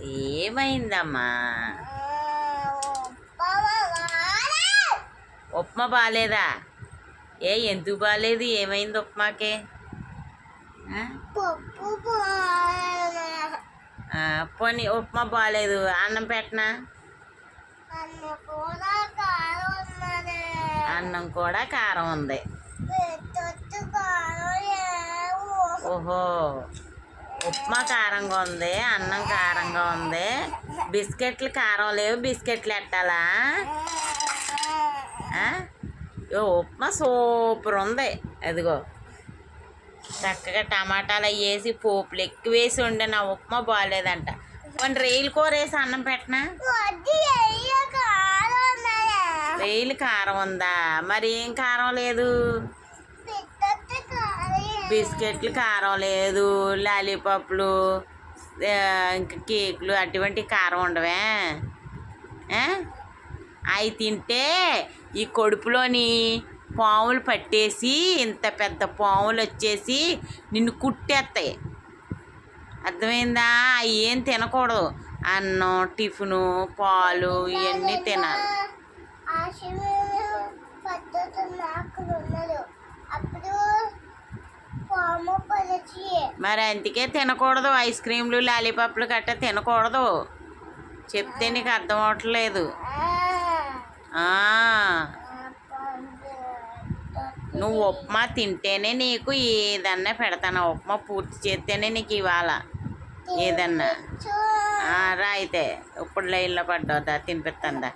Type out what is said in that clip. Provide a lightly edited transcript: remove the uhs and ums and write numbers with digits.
ఏమైందమ్మా? ఉప్మా బాగాలేదా? ఎందుకు బాగాలేదు? ఏమైంది ఉప్మాకే? పోనీ ఉప్మా బాగాలేదు, అన్నం పెట్టనా? అన్నం కూడా కారం ఉంది. ఓహో, ఉప్మా కారంగా ఉంది, అన్నం కారంగా ఉంది, బిస్కెట్లు కారం లేవు, బిస్కెట్లు ఎట్టాలా? ఉప్మా సూపర్ ఉంది. అదిగో చక్కగా టమాటాలు అవి వేసి పోపులు ఎక్కువ వేసి ఉండే నా ఉప్మా బాగాలేదంట. కొన్ని రేయిలు కూర వేసి అన్నం పెట్టనా? రేయిలు కారం ఉందా? మరి ఏం కారం లేదు? బిస్కెట్లు కారం లేదు, లాలీపాప్లు ఇంకా కేకులు అటువంటి కారం ఉండవే? అవి తింటే ఈ కడుపులోని పాములు పట్టేసి ఇంత పెద్ద పాములు వచ్చేసి నిన్ను కుట్టేస్తాయి. అర్థమైందా? అవి ఏం తినకూడదు. అన్నం, టిఫిను, పాలు ఇవన్నీ తినాలి. మరి అందుకే తినకూడదు. ఐస్ క్రీమ్లు, లాలీపాప్లు గట్రా తినకూడదు. చెప్తే నీకు అర్థం అవట్లేదు. నువ్వు ఉప్మా తింటేనే నీకు ఏదన్నా పెడతాను. ఉప్మా పూర్తి చేస్తేనే నీకు ఇవాళ ఏదన్నా రా. అయితే ఇప్పుడు లైన్లో పడ్డా తినిపిస్తుందా?